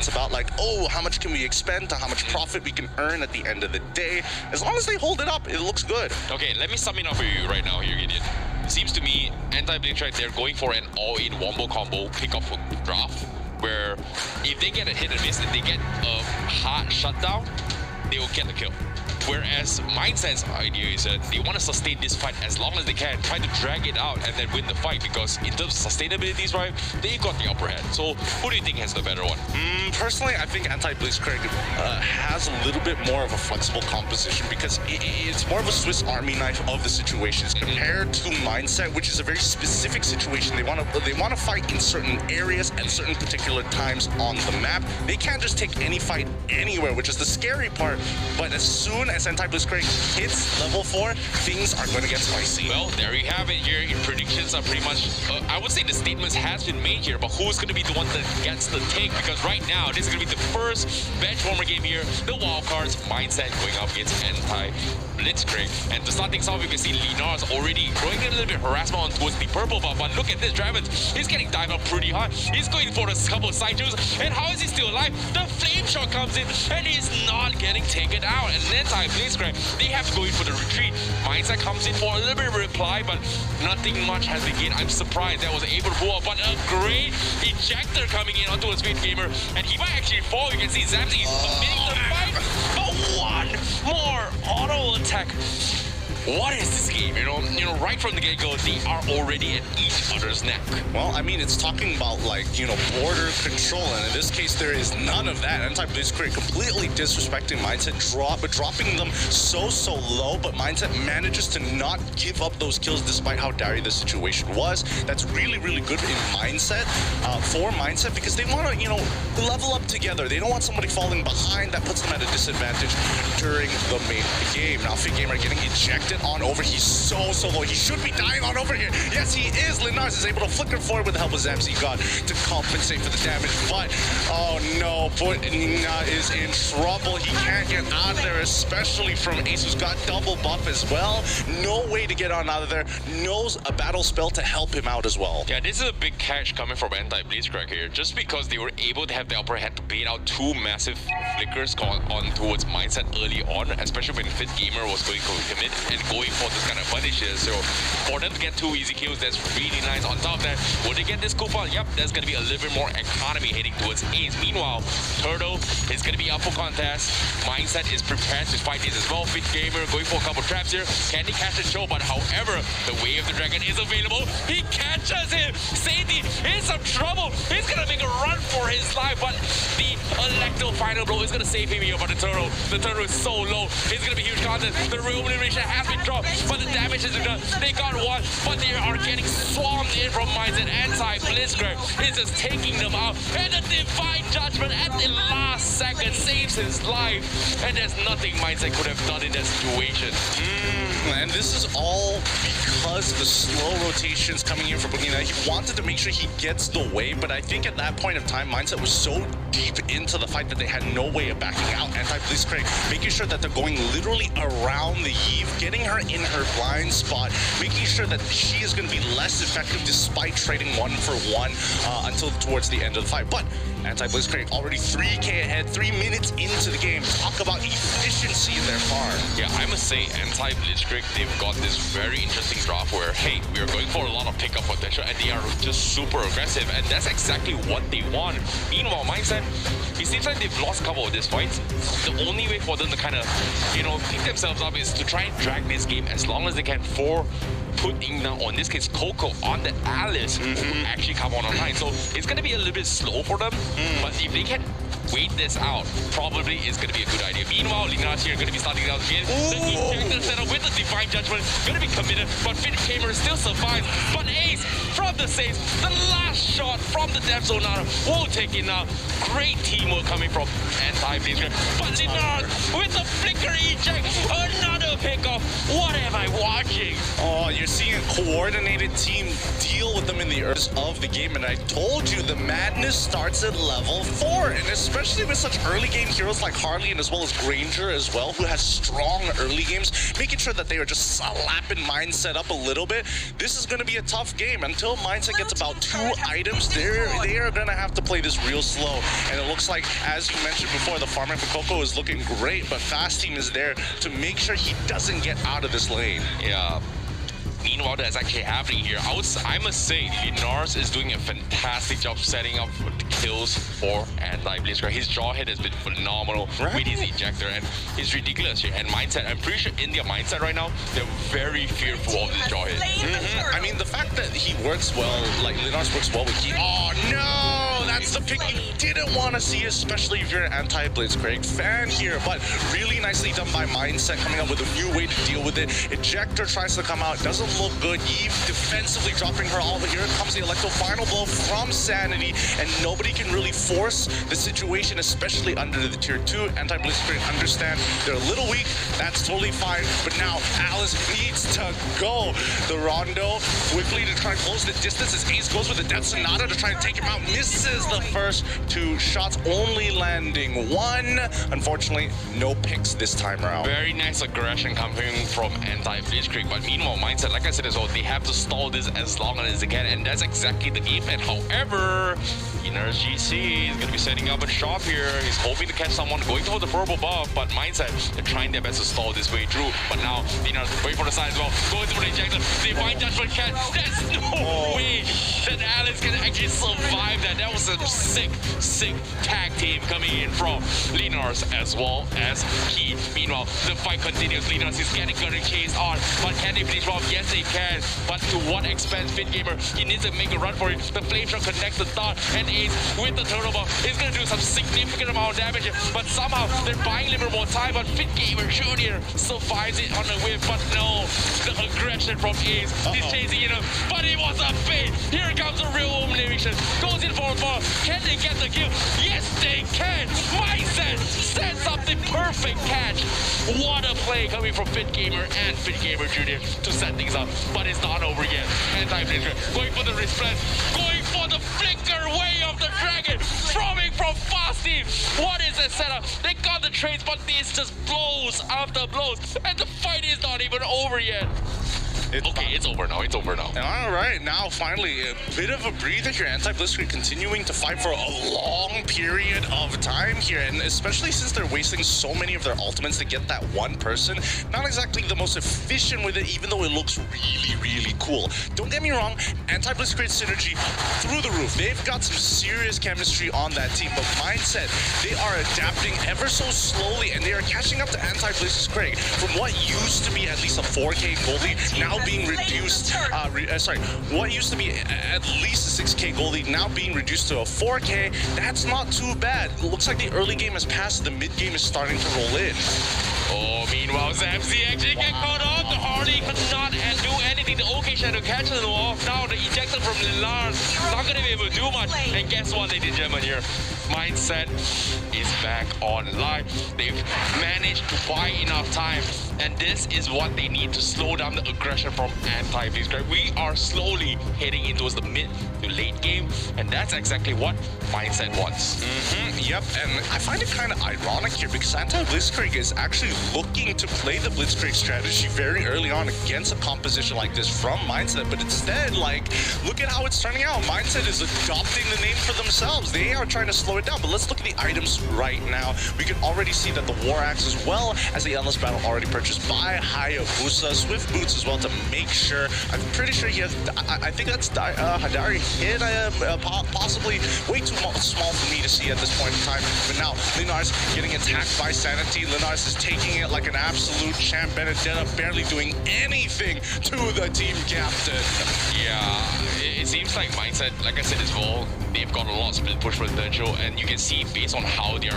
It's about like, oh, how much can we expend to how much profit we can earn at the end of the day. As long as they hold it up, it looks good. Okay, let me sum it up for you right now here, Gideon. It seems to me, anti-Blitzkrieg, they're going for an all-in wombo combo pick-up for draft, where if they get a hit and miss, if they get a hard shutdown, they will get the kill. Whereas Mindset's idea is that they want to sustain this fight as long as they can, try to drag it out and then win the fight, because in terms of sustainability, right, they've got the upper hand. So who do you think has the better one? Personally, I think anti-Blitzkrieg has a little bit more of a flexible composition, because it's more of a Swiss Army knife of the situations compared to Mindset, which is a very specific situation. They want to fight in certain areas at certain particular times on the map. They can't just take any fight anywhere, which is the scary part. But as soon as anti-Blitzkrieg hits level 4, things are going to get spicy. Well, there you have it here. Your predictions are pretty much, I would say the statements has been made here, but who's going to be the one that gets the take? Because right now, this is going to be the first bench warmer game here. The wildcards Mindset going up against anti-Blitzkrieg. And to start things off, you can see Linar's already throwing a little bit of harassment on towards the purple buff. But look at this, Dravens. He's getting dived up pretty hard. He's going for a couple of side twos. And how is he still alive? The flame shot comes in, and he's not getting taken out. And anti-Blitzkrieg, they have to go in for the retreat. Mindset comes in for a little bit of reply, but nothing much has been gained. I'm surprised that was able to pull up, but a great ejector coming in onto a Speed Gamer, and he might actually fall. You can see Zamzi submitting the fight, but one more auto attack. What is this game? You know, right from the get-go, they are already at each other's neck. Well, I mean, it's talking about, like, border control, and in this case, there is none of that. Anti-Blitzkrieg completely disrespecting Mindset, dropping them so low, but Mindset manages to not give up those kills despite how dire the situation was. That's really, really good in Mindset, for Mindset, because they want to, level up together. They don't want somebody falling behind. That puts them at a disadvantage during the main game. Now, Fit Gamer getting ejected on over. He's so low. He should be dying on over here. Yes, he is. Linars is able to flicker forward with the help of Zamzi God to compensate for the damage. But, oh no, Nina is in trouble. He can't get out of there, especially from Ace, who's got double buff as well. No way to get on out of there. Knows a battle spell to help him out as well. Yeah, this is a big catch coming from anti-Blitzkrieg here. Just because they were able to have the upper hand to bait out two massive flickers on towards Mindset early on, especially when Fit Gamer was going to commit and going for this kind of punish here. So for them to get 2 easy kills, that's really nice. On top of that, will they get this coupon? Yep, there's going to be a little bit more economy heading towards Ace. Meanwhile, Turtle is going to be up for contest. Mindset is prepared to fight this as well. Fit Gamer going for a couple traps here. Can he catch the show? But however, the Way of the Dragon is available. He catches him. Sadie in some trouble. He's going to make a run for his life, but the Electro final blow is going to save him here. But the Turtle is so low. It's going to be huge contest. The real elimination has been dropped, but the damage isn't done. They got one, but they are getting swarmed in from Mindset. Anti-Blitzkrieg is just taking them out, and a divine judgment at the last second saves his life, and there's nothing Mindset could have done in that situation. And this is all because the slow rotations coming in from Boogie. He wanted to make sure he gets the wave, but I think at that point of time, Mindset was so deep into the fight that they had no way of backing out. Anti-Blitzkrieg making sure that they're going literally around the Eve, getting her in her blind spot, making sure that she is going to be less effective despite trading 1-for-1 until towards the end of the fight. But anti-Blitzkrieg already 3K ahead, 3 minutes into the game. Talk about efficiency in their farm. Yeah, I must say anti-Blitzkrieg, they've got this very interesting draft where, hey, we are going for a lot of pickup potential, and they are just super aggressive, and that's exactly what they want. Meanwhile, Mindset, it seems like they've lost a couple of these fights. The only way for them to kind of, pick themselves up is to try and drag this game as long as they can for putting now, on this case, Coco on the Alice who actually come on online. So it's going to be a little bit slow for them, but if they can wait this out, probably is going to be a good idea. Meanwhile, Lignas here going to be starting out again. The ejector setup with the Divine Judgment going to be committed, but Fit Gamer still survives. But Ace from the saves, the last shot from the Death Zone now will take it now. Great teamwork coming from anti-Blitzkrieg. But Lignas with the flicker eject, another pickoff. What am I watching? working. Oh, you're seeing a coordinated team deal with them in the earth of the game, and I told you the madness starts at level 4, and especially with such early game heroes like Harley and as well as Granger as well, who has strong early games, making sure that they are just slapping Mindset up a little bit. This is going to be a tough game. Until Mindset gets about 2 items, they are going to have to play this real slow, and it looks like, as you mentioned before, the farming for Coco is looking great, but Fast Team is there to make sure he doesn't get out of this lane. Yeah. Meanwhile, that's actually happening here. I must say, Linars is doing a fantastic job setting up the kills for anti-Blitzkrieg. His draw hit has been phenomenal with his ejector, and it's ridiculous here. And Mindset, I'm pretty sure India Mindset right now, they're very fearful of this draw hit. I mean, the fact that he works well, like Linars works well with Key. Oh no, that's the pick you didn't want to see, especially if you're an anti-Blitzkrieg fan here. But really nicely done by Mindset, coming up with a new way to deal with it. Ejector tries to come out, doesn't look good. Eve defensively dropping her all, but here comes the Electro final blow from Sanity, and nobody can really force the situation, especially under the tier 2. Anti-Blitzkrieg understand they're a little weak, that's totally fine, but now Alice needs to go. The Rondo quickly to try and close the distance as Ace goes with the Death Sonata to try and take him out, misses the first 2 shots, only landing 1. Unfortunately, no picks this time around. Very nice aggression coming from anti-Blitzkrieg, but meanwhile, Mindset, like I said as well, they have to stall this as long as they can, and that's exactly the game plan. However, Inner's GC is going to be setting up a shop here. He's hoping to catch someone going toward the purple buff, but Mindset, they're trying their best to stall this way through. But now, Inner's waiting for the side as well, going through the ejector. They find Judgment Cat. There's no way that Alice can actually survive that. That was a sick tag team coming in from Linars as well as Key. Meanwhile, the fight continues. Linars is getting chased on, but can they finish off? Yes, they can, but to what expense? FitGamer, he needs to make a run for it. The flame shot connects the dot, and Ace with the turtle buff is going to do some significant amount of damage here, but somehow they're buying a little more time, but FitGamer Jr. survives it on the whip, but no, the aggression from Ace, he's chasing him, but it was a bait. Here comes a real elimination, goes in for a ball. Can they get the kill? Yes, they can. Mindset sets up the perfect catch. What a play coming from FitGamer and FitGamer Jr. to set things up, but it's not over yet. Anti-Blitzkrieg going for the resplend, going for the flicker way of the dragon, throwing from Fast Team. What is the setup? They got the trades, but this just blows after blows, and the fight is not even over yet. It's over now. It's over now. All right, now finally a bit of a breather here. Anti-Blitzkrieg continuing to fight for a long period of time here, and especially since they're wasting so many of their ultimates to get that one person, not exactly the most efficient with it, even though it looks really cool. Don't get me wrong, Anti-Blitzkrieg synergy through the roof. They've got some serious chemistry on that team, but Mindset, they are adapting ever so slowly, and they are catching up to Anti-Blitzkrieg from what used to be at least a 4K goalie, now being reduced, what used to be at least a 6K goalie, now being reduced to a 4K. That's not too bad. It looks like the early game has passed, the mid game is starting to roll in. Oh, meanwhile, Zamzy actually get caught off. The Harley could not do anything. The OK had to catch them off. Now the ejector from Lillard not going to be able to do much. And guess what they did, German here? Mindset is back online. They've managed to buy enough time, and this is what they need to slow down the aggression from anti-Blitzkrieg. We are slowly heading into the mid to late game, and that's exactly what Mindset wants. Yep, and I find it kind of ironic here because anti-Blitzkrieg is actually looking to play the Blitzkrieg strategy very early on against a composition like this from Mindset, but instead, like, look at how it's turning out. Mindset is adopting the name for themselves. They are trying to slow it down, but let's look at the items right now. We can already see that the War Axe, as well as the Endless Battle, already purchased by Hayabusa. Swift Boots as well to make sure. I'm pretty sure he has, I think that's Hadari hit, possibly way too small for me to see at this point in time. But now, Linars getting attacked by Sanity. Linars is taking it like an absolute champ. Benedetta barely doing anything to the team captain. Yeah, it seems like Mindset, like I said as well, they've got a lot of split push potential, and you can see based on how they're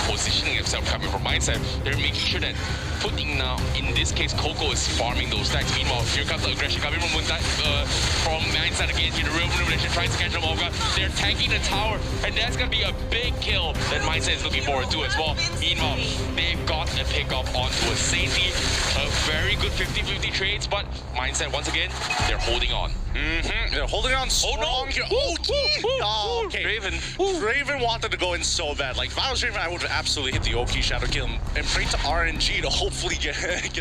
positioning themselves coming from mindset, they're making sure that putting now, in this case, Coco is farming those stacks. Meanwhile, here comes the aggression coming from from mindset again. Here, the real manipulation tries to catch them off guard. They're tanking the tower, and that's gonna be a big kill that mindset is looking forward to as well. Meanwhile, they've got a pickup onto a Sainty, a very good 50-50 trades, but mindset once again, they're holding on. They're holding on strong. Oh no! Here. Oh, okay. Raven wanted to go in so bad. Like, if I was Raven, I would have absolutely hit the Oki Shadow Kill and pray to RNG to hopefully get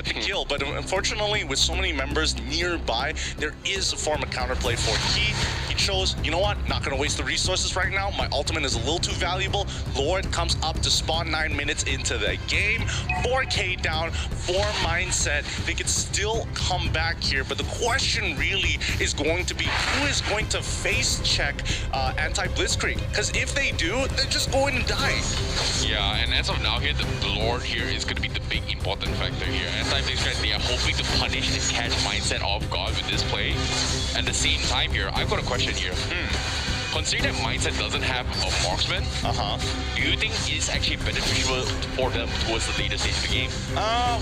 the kill. But unfortunately, with so many members nearby, there is a form of counterplay for Key. He chose, you know what, not going to waste the resources right now. My ultimate is a little too valuable. Lord comes up to spawn 9 minutes into the game. 4K down, 4 mindset. They could still come back here, but the question really is going to be who is going to face check anti-Blitzkrieg? Because if they do, they're just going to die. Yeah, and as of now here, the Lord here is going to be the big important factor here. Anti-Blitzkrieg, they are hoping to punish and catch mindset off guard with this play. At the same time here, I've got a question here. Considering that mindset doesn't have a marksman, do you think it's actually beneficial for them towards the later stage of the game?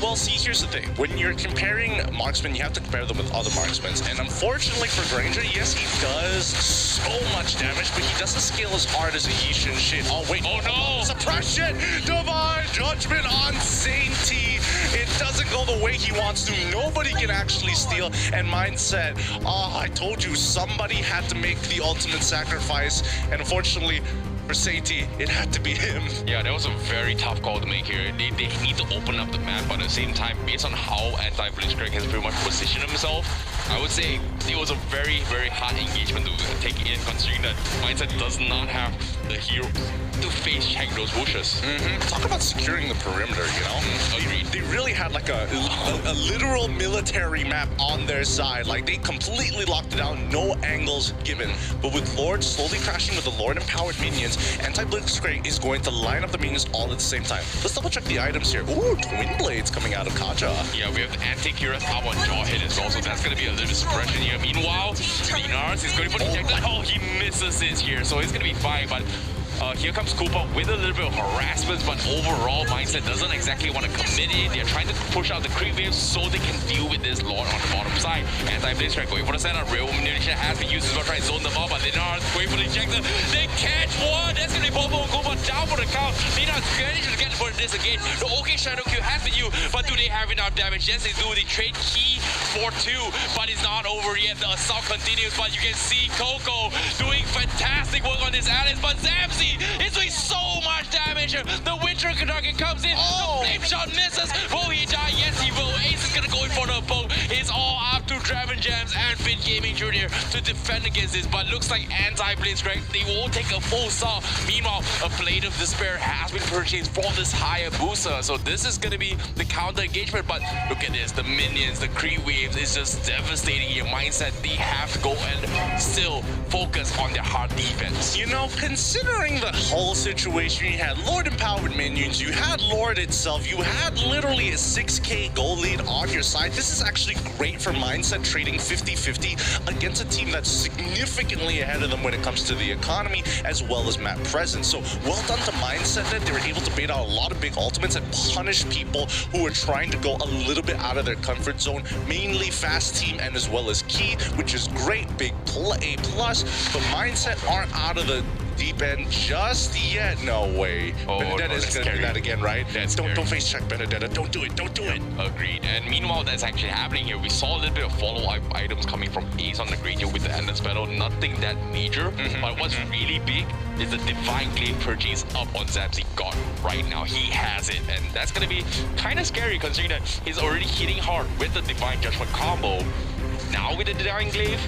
Well, see, here's the thing. When you're comparing marksmen, you have to compare them with other marksmen. And unfortunately for Granger, yes, he does so much damage, but he doesn't scale as hard as a Yishin shit. Oh, wait. Oh, no! Suppression! Divine Judgment on Sainty! It doesn't go the way he wants to. Nobody can actually steal. And mindset, I told you, somebody had to make the ultimate sacrifice. And unfortunately, for Sainty, it had to be him. Yeah, that was a very tough call to make here. They need to open up the map, but at the same time, based on how anti-Blitzkrieg has pretty much positioned himself, I would say it was a very, very hard engagement to take in, considering that mindset does not have the hero to face check those bushes. Talk about securing the perimeter, you know? Agreed. They really had like a literal military map on their side. Like, they completely locked it down, no angles given. But with Lord slowly crashing with the Lord empowered minions, anti-Blitzkrieg is going to line up the minions all at the same time. Let's double check the items here. Ooh, Twin Blades coming out of Kaja. Yeah, we have the anti-Curious up on jaw hit as well, so that's going to be a little bit suppression here. Meanwhile, Dinars is going for the ejector. Oh, he misses it here, so it's going to be fine, but here comes Koopa with a little bit of harassment, but overall, mindset doesn't exactly want to commit in. They're trying to push out the creep waves so they can deal with this Lord on the bottom side. Anti-Blitzkrieg going for the setup. Real munition has been used as well, trying to zone them out, but Dinars going for the ejector. They catch one. That's going to be Popo and Koopa down for the count. Dinars managed to get for this again. The OK Shadow Q has been used, but do they have enough damage? Yes, they do. They trade Key for 2, but it's not over yet. The assault continues, but you can see Coco doing fantastic work on this Alice, but Zamzi is doing so much damage. The Winter Kentucky comes in. The flame shot misses. Will he die? Yes, he will. Ace is gonna go in for the poke. It's all up to Draven Jams and Fit Gaming Jr. to defend against this, but looks like anti-Blitzkrieg, they won't take a full saw. Meanwhile, a Blade of Despair has been purchased from this Hayabusa, so this is gonna be the counter engagement, but look at this, the minions, the creep waves is just devastating your mindset. They have to go and still focus on their hard defense. You know, considering the whole situation, you had Lord empowered minions, you had Lord itself, you had literally a 6k goal lead on your side. This is actually great for mindset trading 50-50 against a team that's significantly ahead of them when it comes to the economy as well as map presence. So well done to mindset that they were able to bait out a lot of big ultimates and punish people who are trying to go a little bit out of their comfort zone, mainly fast team and as well as Key, which is great, big A+, but mindset aren't out of the deep end just yet. No way. Benedetta is gonna do that again, right? Don't face check Benedetta. Don't do it. Don't do it. Agreed. And meanwhile, that's actually happening here. We saw a little bit of follow-up items coming from Ace on the green here with the Endless Battle. Nothing that major, but what's really big is the Divine Glaive purchase up on Zamzi God right now. He has it, and that's gonna be kind of scary considering that he's already hitting hard with the Divine Judgment combo. Now with the Divine Glaive,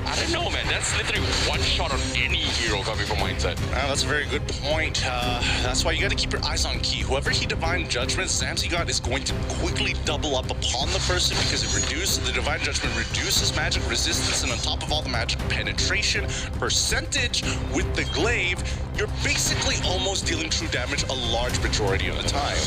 I don't know, man. That's literally one shot on any hero coming from mindset. That's a very good point. That's why you got to keep your eyes on Key. Whoever he Divine Judgment, Zamzi God is going to quickly double up upon the person because the Divine Judgment reduces magic resistance, and on top of all the magic penetration percentage with the glaive, you're basically almost dealing true damage a large majority of the time.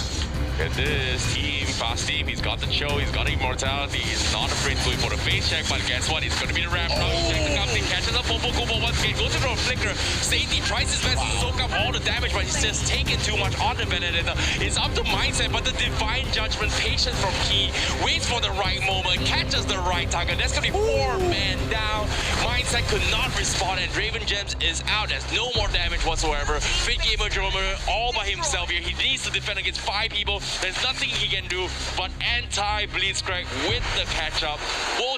Look at this team, fast team. He's got the chill, he's got immortality. He's not afraid to go for the face check, but guess what? It's going to be the wrap. He catches up Popo Koopa once Okay, goes in for a flicker. Sadie tries his best to soak up all the damage, but he's just taking too much on the Benedetta. It's up to Mindset, but the divine judgment, patience from Key, waits for the right moment, catches the right target. That's gonna be 4 men down. Mindset could not respond, and Draven Gems is out. There's no more damage whatsoever. Fit Gamer Dromer all by himself here. He needs to defend against 5 people. There's nothing he can do but anti-Blitzkrieg with the catch-up. Will